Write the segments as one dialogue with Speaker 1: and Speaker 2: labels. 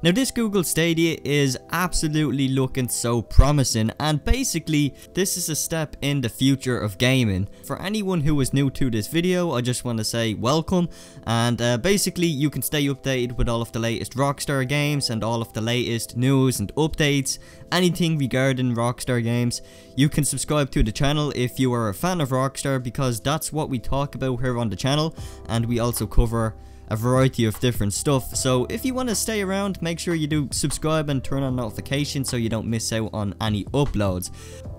Speaker 1: Now this Google Stadia is absolutely looking so promising, and basically this is a step in the future of gaming. For anyone who is new to this video, I just want to say welcome, and basically you can stay updated with all of the latest Rockstar Games and all of the latest news and updates, anything regarding Rockstar Games. You can subscribe to the channel if you are a fan of Rockstar, because that's what we talk about here on the channel, and we also cover a variety of different stuff. So if you want to stay around, make sure you do subscribe and turn on notifications so you don't miss out on any uploads.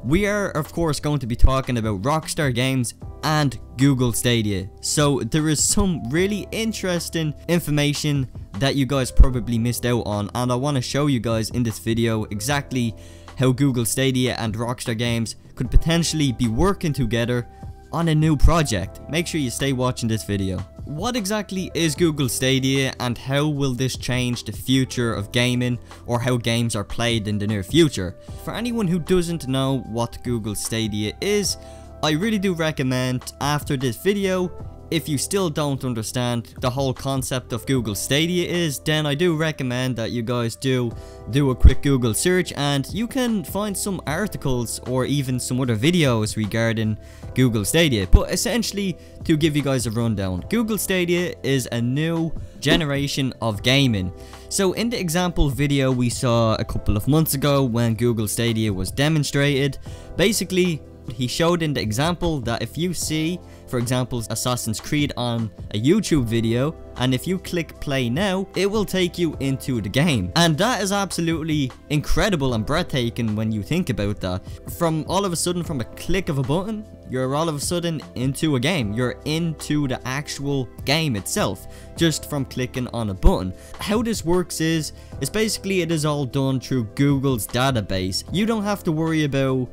Speaker 1: We are of course going to be talking about Rockstar Games and Google Stadia. So there is some really interesting information that you guys probably missed out on, and I want to show you guys in this video exactly how Google Stadia and Rockstar Games could potentially be working together on a new project. Make sure you stay watching this video. What exactly is Google Stadia, and how will this change the future of gaming, or how games are played in the near future? For anyone who doesn't know what Google Stadia is, I really do recommend after this video, if you still don't understand the whole concept of Google Stadia is, then I do recommend that you guys do a quick Google search, and you can find some articles or even some other videos regarding Google Stadia. But essentially, to give you guys a rundown, Google Stadia is a new generation of gaming. So in the example video we saw a couple of months ago when Google Stadia was demonstrated, basically he showed in the example that if you see, for example, Assassin's Creed on a YouTube video, and if you click play now, it will take you into the game. And that is absolutely incredible and breathtaking when you think about that. From all of a sudden, from a click of a button, you're all of a sudden into a game. You're into the actual game itself, just from clicking on a button. How this works is basically it is all done through Google's database. You don't have to worry about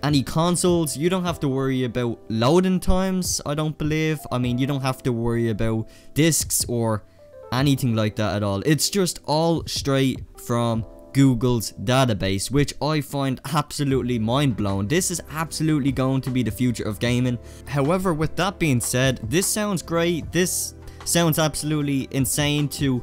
Speaker 1: any consoles, you don't have to worry about loading times, I don't believe. I mean, you don't have to worry about discs or anything like that at all. It's just all straight from Google's database, which I find absolutely mind-blowing. This is absolutely going to be the future of gaming. However, with that being said, this sounds great. This sounds absolutely insane to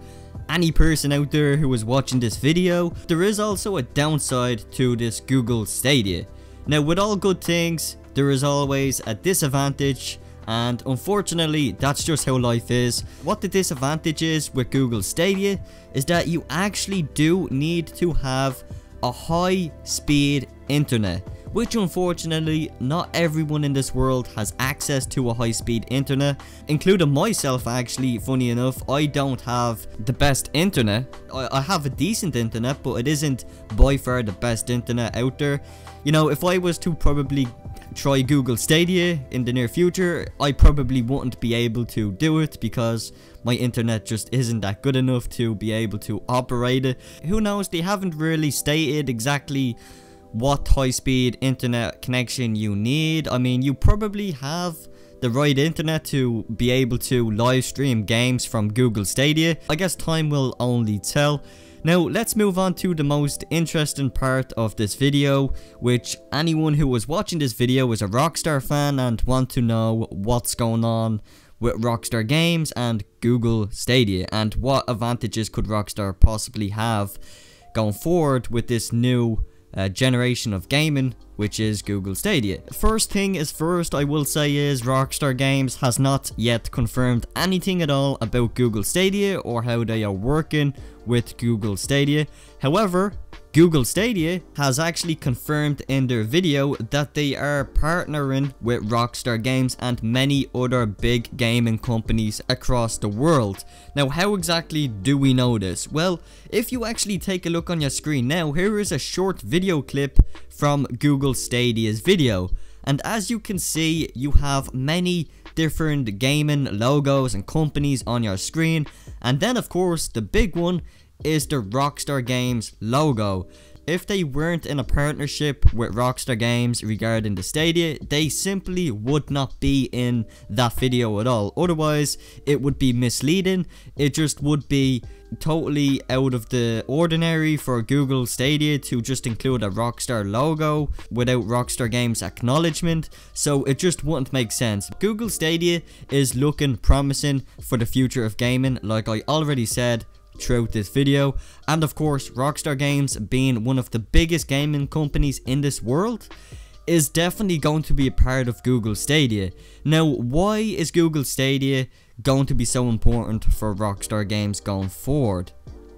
Speaker 1: any person out there who is watching this video. There is also a downside to this Google Stadia. Now, with all good things, there is always a disadvantage, and unfortunately, that's just how life is. What the disadvantage is with Google Stadia is that you actually do need to have a high-speed internet, which unfortunately not everyone in this world has access to a high-speed internet, including myself. Actually, funny enough, I don't have the best internet. I have a decent internet, but it isn't by far the best internet out there. You know, if I was to probably try Google Stadia in the near future, I probably wouldn't be able to do it because my internet just isn't that good enough to be able to operate it. Who knows, they haven't really stated exactly what high-speed internet connection you need. I mean, you probably have the right internet to be able to live stream games from Google Stadia. I guess time will only tell. Now, let's move on to the most interesting part of this video, which anyone who was watching this video is a Rockstar fan and want to know what's going on with Rockstar Games and Google Stadia, and what advantages could Rockstar possibly have going forward with this new generation of gaming, which is Google Stadia. First thing is first, I will say, is Rockstar Games has not yet confirmed anything at all about Google Stadia or how they are working with Google Stadia. However, Google Stadia has actually confirmed in their video that they are partnering with Rockstar Games and many other big gaming companies across the world. Now, how exactly do we know this? Well, if you actually take a look on your screen now, here is a short video clip from Google Stadia's video. And as you can see, you have many different gaming logos and companies on your screen. And then, of course, the big one is the Rockstar Games logo. If they weren't in a partnership with Rockstar Games regarding the Stadia, they simply would not be in that video at all. Otherwise, it would be misleading. It just would be totally out of the ordinary for Google Stadia to just include a Rockstar logo without Rockstar Games acknowledgement, so it just wouldn't make sense. Google Stadia is looking promising for the future of gaming. Like I already said, throughout this video. And of course, Rockstar Games, being one of the biggest gaming companies in this world, is definitely going to be a part of Google Stadia. Now, why is Google Stadia going to be so important for Rockstar Games going forward?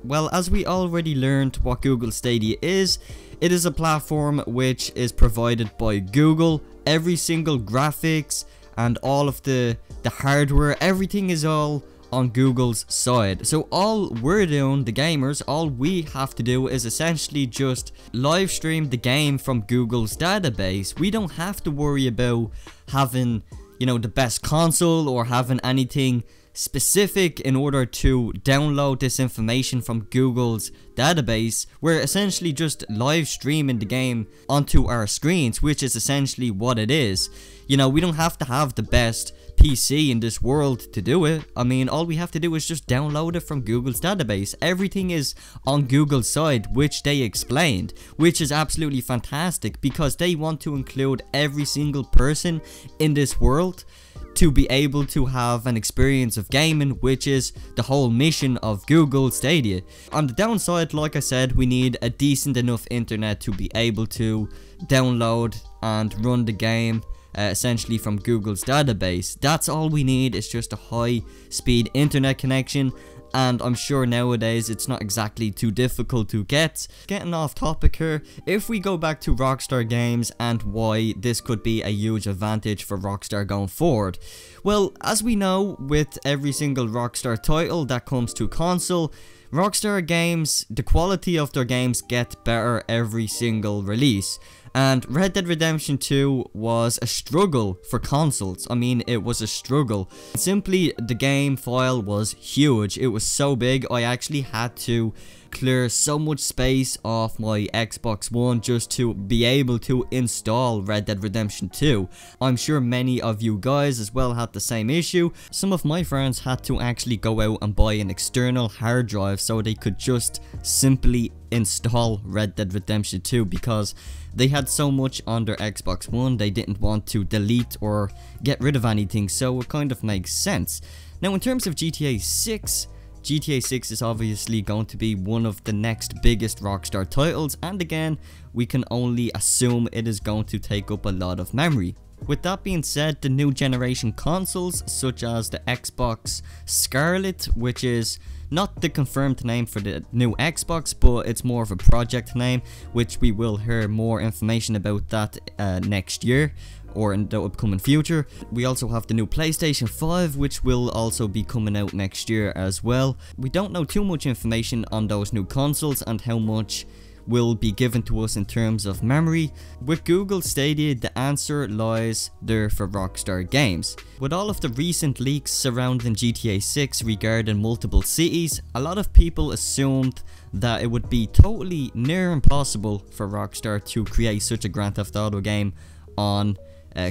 Speaker 1: Well, as we already learned what Google Stadia is, it is a platform which is provided by Google. Every single graphics and all of the hardware, everything is all on Google's side. So all we're doing, the gamers, all we have to do is essentially just live stream the game from Google's database. We don't have to worry about having, you know, the best console or having anything specific in order to download this information from Google's database. We're essentially just live streaming the game onto our screens, which is essentially what it is. You know, we don't have to have the best PC in this world to do it. I mean, all we have to do is just download it from Google's database. Everything is on Google's side, which they explained, which is absolutely fantastic because they want to include every single person in this world to be able to have an experience of gaming, which is the whole mission of Google Stadia. On the downside, like I said, we need a decent enough internet to be able to download and run the game essentially from Google's database. That's all we need, is just a high speed internet connection, and I'm sure nowadays it's not exactly too difficult to get. Getting off topic here, if we go back to Rockstar Games and why this could be a huge advantage for Rockstar going forward. Well, as we know, with every single Rockstar title that comes to console, Rockstar Games, the quality of their games get better every single release. And Red Dead Redemption 2 was a struggle for consoles. I mean, it was a struggle. Simply, the game file was huge. It was so big, I actually had to clear so much space off my Xbox One just to be able to install Red Dead Redemption 2. I'm sure many of you guys as well had the same issue. Some of my friends had to actually go out and buy an external hard drive so they could just simply install Red Dead Redemption 2 because they had so much on their Xbox One they didn't want to delete or get rid of anything, so it kind of makes sense. Now, in terms of GTA 6, GTA 6 is obviously going to be one of the next biggest Rockstar titles, and again, we can only assume it is going to take up a lot of memory. With that being said, the new generation consoles such as the Xbox Scarlet, which is not the confirmed name for the new Xbox, but it's more of a project name, which we will hear more information about that next year or in the upcoming future. We also have the new PlayStation 5, which will also be coming out next year as well. We don't know too much information on those new consoles and how much will be given to us in terms of memory. With Google Stadia, the answer lies there for Rockstar Games. With all of the recent leaks surrounding GTA 6 regarding multiple cities, a lot of people assumed that it would be totally near impossible for Rockstar to create such a Grand Theft Auto game on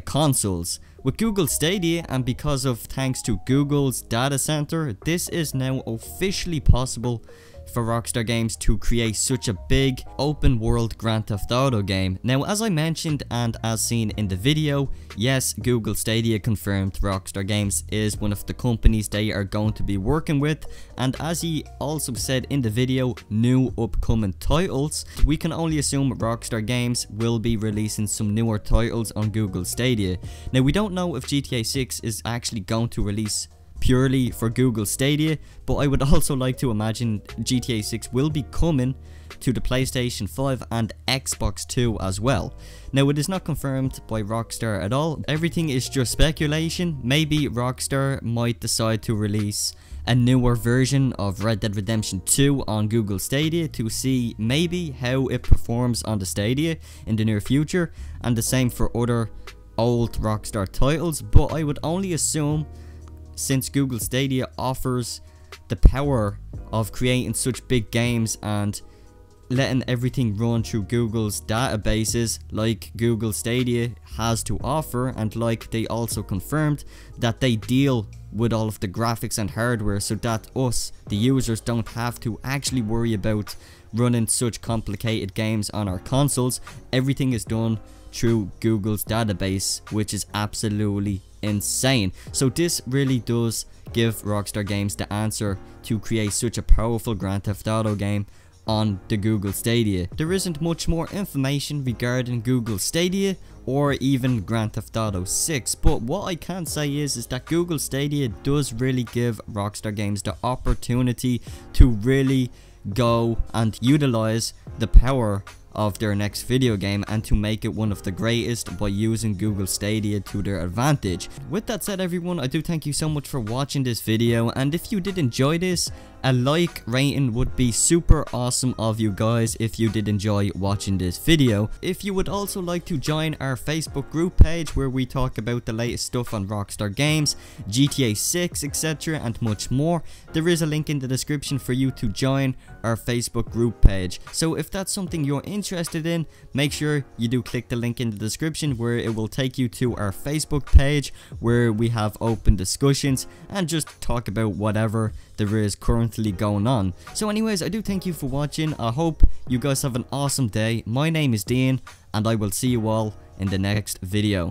Speaker 1: consoles. With Google Stadia, and because of thanks to Google's data center, this is now officially possible for Rockstar Games to create such a big open world Grand Theft Auto game. Now, as I mentioned and as seen in the video, yes, Google Stadia confirmed Rockstar Games is one of the companies they are going to be working with, and as he also said in the video, new upcoming titles. We can only assume Rockstar Games will be releasing some newer titles on Google Stadia. Now, we don't know if GTA 6 is actually going to release purely for Google Stadia, but I would also like to imagine GTA 6 will be coming to the PlayStation 5 and Xbox 2 as well. Now, it is not confirmed by Rockstar at all. Everything is just speculation. Maybe Rockstar might decide to release a newer version of Red Dead Redemption 2 on Google Stadia to see maybe how it performs on the Stadia in the near future, and the same for other old Rockstar titles. But I would only assume, since Google Stadia offers the power of creating such big games and letting everything run through Google's databases like Google Stadia has to offer, and like they also confirmed that they deal with all of the graphics and hardware so that us, the users, don't have to actually worry about running such complicated games on our consoles. Everything is done through Google's database, which is absolutely insane. So this really does give Rockstar Games the answer to create such a powerful Grand Theft Auto game on the Google Stadia. There isn't much more information regarding Google Stadia or even Grand Theft Auto 6, but what I can say is that Google Stadia does really give Rockstar Games the opportunity to really go and utilize the power of their next video game and to make it one of the greatest by using Google Stadia to their advantage. With that said, everyone, I do thank you so much for watching this video, and if you did enjoy this, a like rating would be super awesome of you guys if you did enjoy watching this video. If you would also like to join our Facebook group page where we talk about the latest stuff on Rockstar Games, GTA 6, etc. and much more, there is a link in the description for you to join our Facebook group page. So if that's something you're interested in, make sure you do click the link in the description where it will take you to our Facebook page where we have open discussions and just talk about whatever there is currently going on. So anyways, I do thank you for watching. I hope you guys have an awesome day. My name is Dean and I will see you all in the next video.